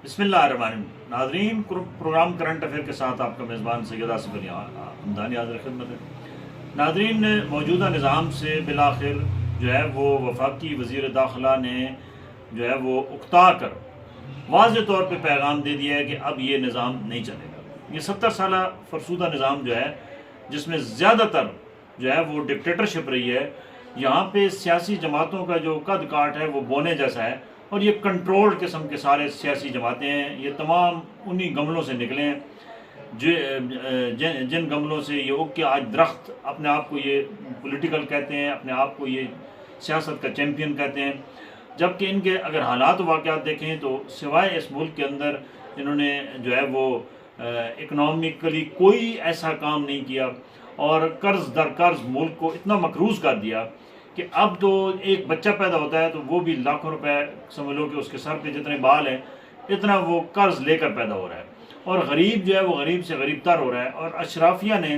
بسم اللہ الرحمن الرحیم ناظرین، پروگرام کرنٹ افیئر کے ساتھ آپ کا میزبان سید آصف علی حمدانی حاضر خدمت ہے۔ ناظرین، موجودہ نظام سے بالآخر جو ہے وہ وفاقی وزیر داخلہ نے جو ہے وہ اکتا کر واضح طور پہ پیغام دے دیا ہے کہ اب یہ نظام نہیں چلے گا۔ یہ 70 سالہ فرسودہ نظام جو ہے، جس میں زیادہ تر جو ہے وہ ڈکٹیٹرشپ رہی ہے، یہاں پہ سیاسی جماعتوں کا جو قد کاٹ ہے وہ بونے جیسا ہے، اور یہ کنٹرول قسم کے سارے سیاسی جماعتیں ہیں۔ یہ تمام انہی گملوں سے نکلے ہیں جن گملوں سے یہ اگ کے آج درخت اپنے آپ کو یہ پولیٹیکل کہتے ہیں، اپنے آپ کو یہ سیاست کا چیمپئن کہتے ہیں، جبکہ ان کے اگر حالات و واقعات دیکھیں تو سوائے اس ملک کے اندر انہوں نے جو ہے وہ اکنامکلی کوئی ایسا کام نہیں کیا، اور قرض در قرض ملک کو اتنا مقروض کر دیا کہ اب تو ایک بچہ پیدا ہوتا ہے تو وہ بھی لاکھوں روپے سمجھ لو کہ اس کے سر پہ جتنے بال ہیں اتنا وہ قرض لے کر پیدا ہو رہا ہے، اور غریب جو ہے وہ غریب سے غریب تر ہو رہا ہے۔ اور اشرافیہ نے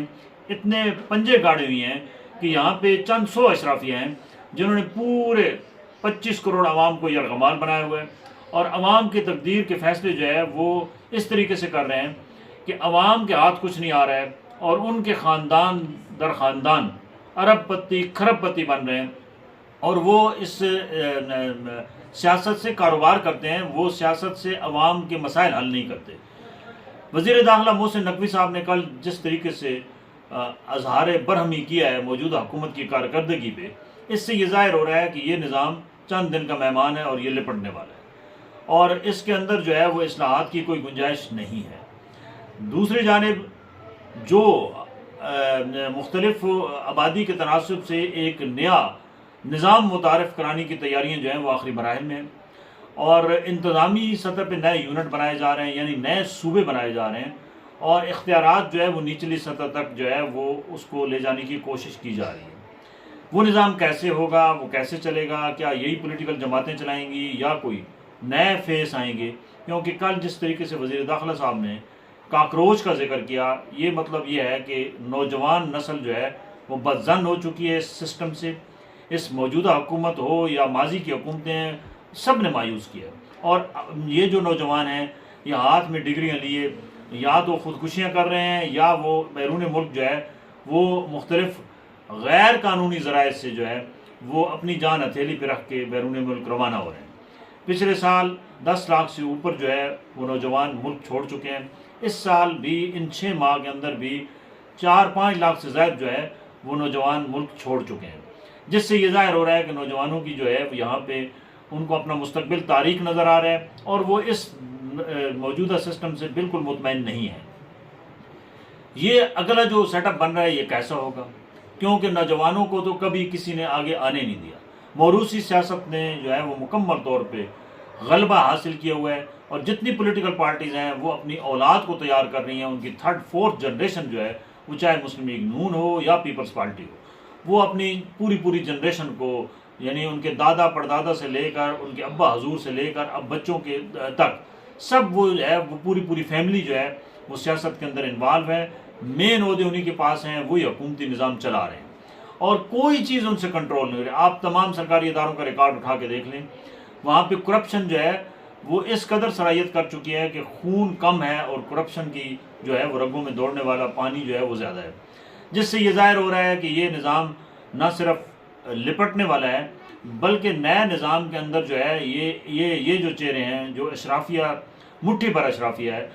اتنے پنجے گاڑے ہوئے ہیں کہ یہاں پہ چند سو اشرافیہ ہیں جنہوں نے پورے 25 کروڑ عوام کو یرغمال بنایا ہوا ہے، اور عوام کی تقدیر کے فیصلے جو ہے وہ اس طریقے سے کر رہے ہیں کہ عوام کے ہاتھ کچھ نہیں آ رہا ہے، اور ان کے خاندان در خاندان ارب پتی کھرب پتی بن رہے ہیں، اور وہ اس سیاست سے کاروبار کرتے ہیں، وہ سیاست سے عوام کے مسائل حل نہیں کرتے۔ وزیر داخلہ محسن نقوی صاحب نے کل جس طریقے سے اظہار برہمی کیا ہے موجودہ حکومت کی کارکردگی پہ، اس سے یہ ظاہر ہو رہا ہے کہ یہ نظام چند دن کا مہمان ہے اور یہ لپٹنے والا ہے، اور اس کے اندر جو ہے وہ اصلاحات کی کوئی گنجائش نہیں ہے۔ دوسری جانب جو مختلف آبادی کے تناسب سے ایک نیا نظام متعارف کرانے کی تیاریاں جو ہیں وہ آخری مراحل میں ہیں، اور انتظامی سطح پہ نئے یونٹ بنائے جا رہے ہیں، یعنی نئے صوبے بنائے جا رہے ہیں، اور اختیارات جو ہے وہ نچلی سطح تک جو ہے وہ اس کو لے جانے کی کوشش کی جا رہی ہے۔ وہ نظام کیسے ہوگا، وہ کیسے چلے گا، کیا یہی پولیٹیکل جماعتیں چلائیں گی یا کوئی نئے فیس آئیں گے؟ کیونکہ کل جس طریقے سے وزیر داخلہ صاحب نے کاکروچ کا ذکر کیا، یہ مطلب یہ ہے کہ نوجوان نسل جو ہے وہ بدظن ہو چکی ہے اس سسٹم سے۔ اس موجودہ حکومت ہو یا ماضی کی حکومتیں، سب نے مایوس کیا، اور یہ جو نوجوان ہیں یہ ہاتھ میں ڈگریاں لیے یا تو خودکشیاں کر رہے ہیں، یا وہ بیرون ملک جو ہے وہ مختلف غیر قانونی ذرائع سے جو ہے وہ اپنی جان ہتھیلی پہ رکھ کے بیرون ملک روانہ ہو رہے ہیں۔ پچھلے سال 10 لاکھ سے اوپر جو ہے وہ نوجوان ملک چھوڑ چکے ہیں، اس سال بھی ان 6 ماہ کے اندر بھی 4-5 لاکھ سے زائد جو ہے وہ نوجوان ملک چھوڑ چکے ہیں، جس سے یہ ظاہر ہو رہا ہے کہ نوجوانوں کی جو ہے یہاں پہ ان کو اپنا مستقبل تاریک نظر آ رہا ہے، اور وہ اس موجودہ سسٹم سے بالکل مطمئن نہیں ہے۔ یہ اگلا جو سیٹ اپ بن رہا ہے یہ کیسا ہوگا؟ کیونکہ نوجوانوں کو تو کبھی کسی نے آگے آنے نہیں دیا۔ موروثی سیاست نے جو ہے وہ مکمل طور پہ غلبہ حاصل کیا ہوا ہے، اور جتنی پولیٹیکل پارٹیز ہیں وہ اپنی اولاد کو تیار کر رہی ہیں، ان کی 3rd-4th جنریشن جو ہے، وہ چاہے مسلم لیگ نون ہو یا پیپلز پارٹی ہو، وہ اپنی پوری جنریشن کو، یعنی ان کے دادا پردادا سے لے کر ان کے ابا حضور سے لے کر اب بچوں کے تک، سب وہ جو ہے وہ پوری فیملی جو ہے وہ سیاست کے اندر انوالو ہے، مین عہدے انہی کے پاس ہیں، وہی حکومتی نظام چلا رہے ہیں، اور کوئی چیز ان سے کنٹرول نہیں ہو رہی۔ آپ تمام سرکاری اداروں کا ریکارڈ اٹھا کے دیکھ لیں، وہاں پہ کرپشن جو ہے وہ اس قدر صلاحیت کر چکی ہے کہ خون کم ہے، اور کرپشن کی جو ہے وہ رگوں میں دوڑنے والا پانی جو ہے وہ زیادہ ہے، جس سے یہ ظاہر ہو رہا ہے کہ یہ نظام نہ صرف لپٹنے والا ہے، بلکہ نئے نظام کے اندر جو ہے یہ جو چہرے ہیں، جو اشرافیہ مٹھی پر اشرافیہ ہے،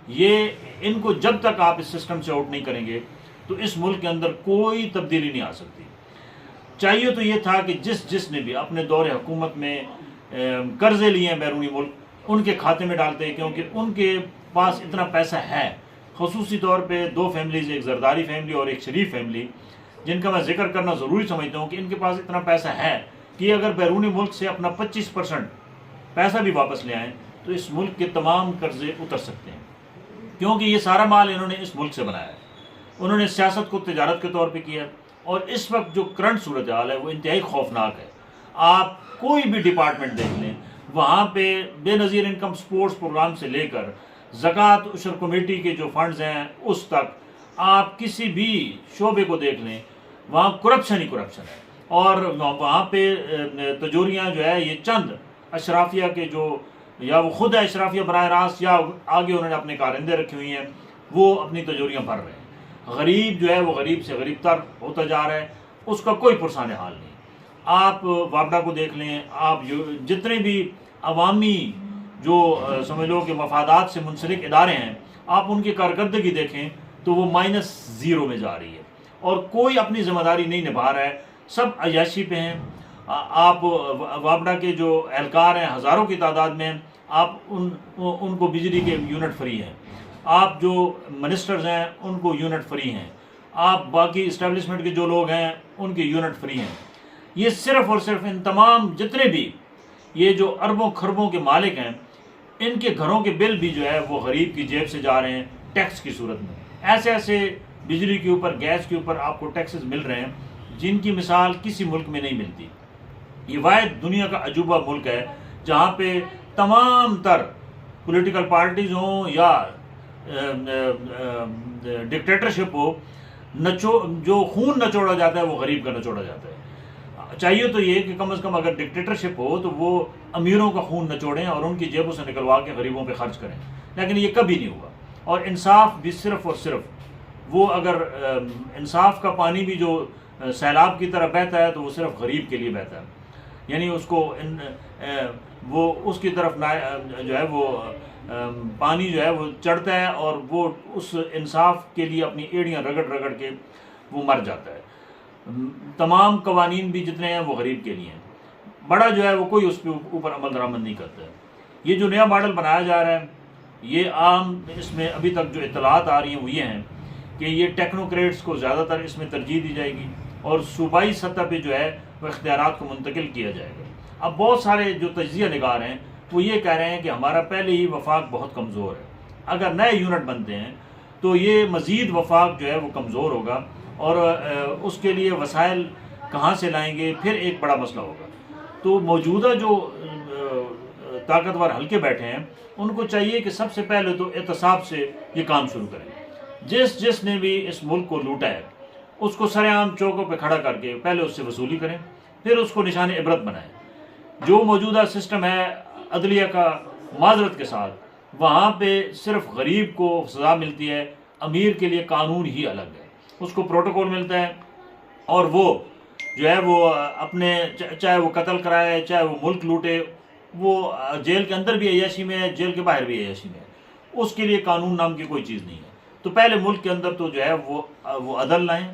یہ ان کو جب تک آپ اس سسٹم سے آؤٹ نہیں کریں گے تو اس ملک کے اندر کوئی تبدیلی نہیں آ سکتی۔ چاہیے تو یہ تھا کہ جس نے بھی اپنے دور حکومت میں قرضے لیے ہیں بیرونی ملک، ان کے کھاتے میں ڈالتے، کیونکہ ان کے پاس اتنا پیسہ ہے، خصوصی طور پہ 2 فیملیز، ایک زرداری فیملی اور ایک شریف فیملی، جن کا میں ذکر کرنا ضروری سمجھتا ہوں کہ ان کے پاس اتنا پیسہ ہے کہ اگر بیرونی ملک سے اپنا 25% پیسہ بھی واپس لے آئیں تو اس ملک کے تمام قرضے اتر سکتے ہیں، کیونکہ یہ سارا مال انہوں نے اس ملک سے بنایا ہے، انہوں نے سیاست کو تجارت کے طور پہ کیا، اور اس وقت جو کرنٹ صورتحال ہے وہ انتہائی خوفناک ہے۔ آپ کوئی بھی ڈپارٹمنٹ دیکھ لیں، وہاں پہ بے نظیر انکم سپورٹس پروگرام سے لے کر زکوٰۃ عشر کمیٹی کے جو فنڈز ہیں اس تک، آپ کسی بھی شعبے کو دیکھ لیں، وہاں کرپشن ہی کرپشن ہے، اور وہاں پہ تجوریاں جو ہے یہ چند اشرافیہ کے جو یا وہ خود ہے اشرافیہ براہ راست، یا آگے انہوں نے اپنے کارندے رکھے ہوئی ہیں، وہ اپنی تجوریاں بھر رہے ہیں۔ غریب جو ہے وہ غریب سے غریب تر ہوتا جا رہا ہے، اس کا کوئی پرسان حال نہیں۔ آپ وابڈا کو دیکھ لیں، آپ جتنے بھی عوامی جو سمجھ لو کہ مفادات سے منسلک ادارے ہیں، آپ ان کی کارکردگی دیکھیں تو وہ -0 میں جا رہی ہے، اور کوئی اپنی ذمہ داری نہیں نبھا رہا ہے، سب عیاشی پہ ہیں۔ آپ وابڈا کے جو اہلکار ہیں ہزاروں کی تعداد میں، آپ ان کو بجلی کے یونٹ فری ہیں، آپ جو منسٹرز ہیں ان کو یونٹ فری ہیں، آپ باقی اسٹیبلشمنٹ کے جو لوگ ہیں ان کے یونٹ فری ہیں۔ یہ صرف اور صرف ان تمام جتنے بھی یہ جو اربوں خربوں کے مالک ہیں، ان کے گھروں کے بل بھی جو ہے وہ غریب کی جیب سے جا رہے ہیں ٹیکس کی صورت میں۔ ایسے ایسے بجلی کے اوپر، گیس کے اوپر آپ کو ٹیکسز مل رہے ہیں جن کی مثال کسی ملک میں نہیں ملتی۔ یہ واحد دنیا کا عجوبہ ملک ہے جہاں پہ تمام تر پولیٹیکل پارٹیز ہوں یا ڈکٹیٹرشپ ہو، جو خون نچوڑا جاتا ہے وہ غریب کا نچوڑا جاتا ہے۔ چاہیے تو یہ کہ کم از کم اگر ڈکٹیٹرشپ ہو تو وہ امیروں کا خون نچوڑیں اور ان کی جیبوں سے نکلوا کے غریبوں پہ خرچ کریں، لیکن یہ کبھی نہیں ہوا۔ اور انصاف بھی صرف اور صرف وہ، اگر انصاف کا پانی بھی جو سیلاب کی طرح بہتا ہے تو وہ صرف غریب کے لیے بہتا ہے، یعنی اس کو وہ اس کی طرف جو ہے وہ پانی جو ہے وہ چڑھتا ہے اور وہ اس انصاف کے لیے اپنی ایڑیاں رگڑ رگڑ کے وہ مر جاتا ہے۔ تمام قوانین بھی جتنے ہیں وہ غریب کے لیے ہیں، بڑا جو ہے وہ کوئی اس کے اوپر عمل درآمد نہیں کرتا ہے۔ یہ جو نیا ماڈل بنایا جا رہا ہے، یہ عام اس میں ابھی تک جو اطلاعات آ رہی ہیں وہ یہ ہیں کہ یہ ٹیکنوکریٹس کو زیادہ تر اس میں ترجیح دی جائے گی اور صوبائی سطح پہ جو ہے وہ اختیارات کو منتقل کیا جائے گا۔ اب بہت سارے جو تجزیہ نگار ہیں وہ یہ کہہ رہے ہیں کہ ہمارا پہلے ہی وفاق بہت کمزور ہے، اگر نئے یونٹ بنتے ہیں تو یہ مزید وفاق جو ہے وہ کمزور ہوگا، اور اس کے لیے وسائل کہاں سے لائیں گے پھر ایک بڑا مسئلہ ہوگا۔ تو موجودہ جو طاقتور حلقے بیٹھے ہیں ان کو چاہیے کہ سب سے پہلے تو احتساب سے یہ کام شروع کریں۔ جس نے بھی اس ملک کو لوٹا ہے اس کو سر عام چوکوں پہ کھڑا کر کے پہلے اس سے وصولی کریں، پھر اس کو نشان عبرت بنائیں۔ جو موجودہ سسٹم ہے عدلیہ کا، معذرت کے ساتھ وہاں پہ صرف غریب کو سزا ملتی ہے، امیر کے لیے قانون ہی الگ ہے، اس کو پروٹوکول ملتا ہے، اور وہ جو ہے وہ اپنے چاہے وہ قتل کرائے چاہے وہ ملک لوٹے، وہ جیل کے اندر بھی عیاشی میں ہے، جیل کے باہر بھی عیاشی میں ہے، اس کے لیے قانون نام کی کوئی چیز نہیں ہے۔ تو پہلے ملک کے اندر تو جو ہے وہ عدل لائیں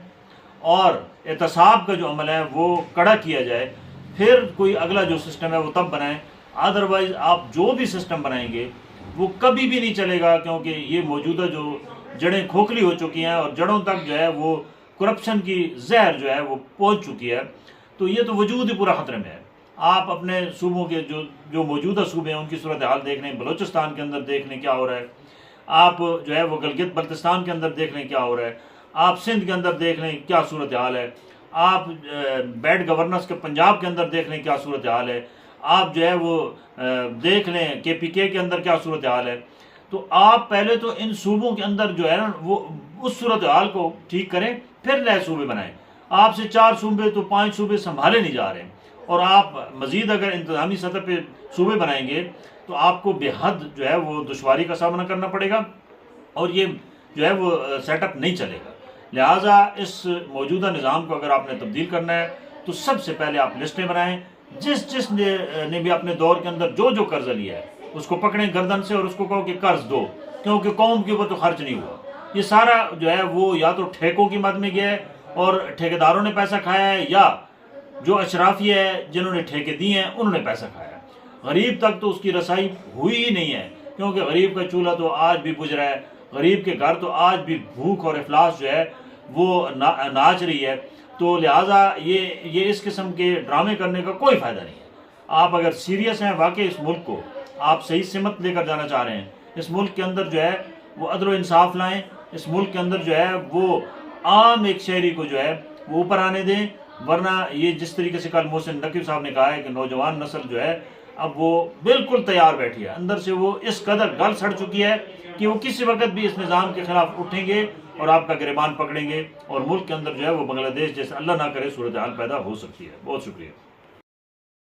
اور احتساب کا جو عمل ہے وہ کڑا کیا جائے، پھر کوئی اگلا جو سسٹم ہے وہ تب بنائیں۔ ادروائز آپ جو بھی سسٹم بنائیں گے وہ کبھی بھی نہیں چلے گا، کیونکہ یہ موجودہ جو جڑیں کھوکھلی ہو چکی ہیں اور جڑوں تک جو ہے وہ کرپشن کی زہر جو ہے وہ پہنچ چکی ہے، تو یہ تو وجود ہی پورا خطرے میں ہے۔ آپ اپنے صوبوں کے جو موجودہ صوبے ہیں ان کی صورتحال دیکھ لیں، بلوچستان کے اندر دیکھ لیں کیا ہو رہا ہے، آپ جو ہے وہ گلگت بلتستان کے اندر دیکھ لیں کیا ہو رہا ہے، آپ سندھ کے اندر دیکھ لیں کیا صورتحال ہے، آپ بیڈ گورننس کے پنجاب کے اندر دیکھ لیں کیا صورتحال ہے، آپ جو ہے وہ دیکھ لیں KPK کے اندر کیا صورتحال ہے۔ تو آپ پہلے تو ان صوبوں کے اندر جو ہے نا وہ اس صورتحال کو ٹھیک کریں، پھر نئے صوبے بنائیں۔ آپ سے 4 صوبے تو 5 صوبے سنبھالے نہیں جا رہے ہیں، اور آپ مزید اگر انتظامی سطح پہ صوبے بنائیں گے تو آپ کو بے حد جو ہے وہ دشواری کا سامنا کرنا پڑے گا، اور یہ جو ہے وہ سیٹ اپ نہیں چلے گا۔ لہٰذا اس موجودہ نظام کو اگر آپ نے تبدیل کرنا ہے تو سب سے پہلے آپ لسٹیں بنائیں، جس نے بھی اپنے دور کے اندر جو قرضہ لیا ہے اس کو پکڑیں گردن سے اور اس کو کہو کہ قرض دو، کیونکہ قوم کے اوپر تو خرچ نہیں ہوا۔ یہ سارا جو ہے وہ یا تو ٹھیکوں کی مد میں گیا ہے اور ٹھیکیداروں نے پیسہ کھایا ہے، یا جو اشرافیہ ہے جنہوں نے ٹھیکے دیے ہیں انہوں نے پیسہ کھایا ہے۔ غریب تک تو اس کی رسائی ہوئی ہی نہیں ہے، کیونکہ غریب کا چولہا تو آج بھی بجھ رہا ہے، غریب کے گھر تو آج بھی بھوک اور افلاس جو ہے وہ ناچ رہی ہے۔ تو لہٰذا یہ اس قسم کے ڈرامے کرنے کا کوئی فائدہ نہیں ہے۔ آپ اگر سیریس ہیں واقعی اس ملک کو آپ صحیح سمت لے کر جانا چاہ رہے ہیں، اس ملک کے اندر جو ہے وہ عدل و انصاف لائیں، اس ملک کے اندر جو ہے وہ عام ایک شہری کو جو ہے وہ اوپر آنے دیں، ورنہ یہ جس طریقے سے کل محسن نقوی صاحب نے کہا ہے کہ نوجوان نسل جو ہے اب وہ بالکل تیار بیٹھی ہے، اندر سے وہ اس قدر گل سڑ چکی ہے کہ وہ کسی وقت بھی اس نظام کے خلاف اٹھیں گے اور آپ کا گریبان پکڑیں گے، اور ملک کے اندر جو ہے وہ بنگلہ دیش جیسے اللہ نہ کرے صورتحال پیدا ہو سکتی ہے۔ بہت شکریہ۔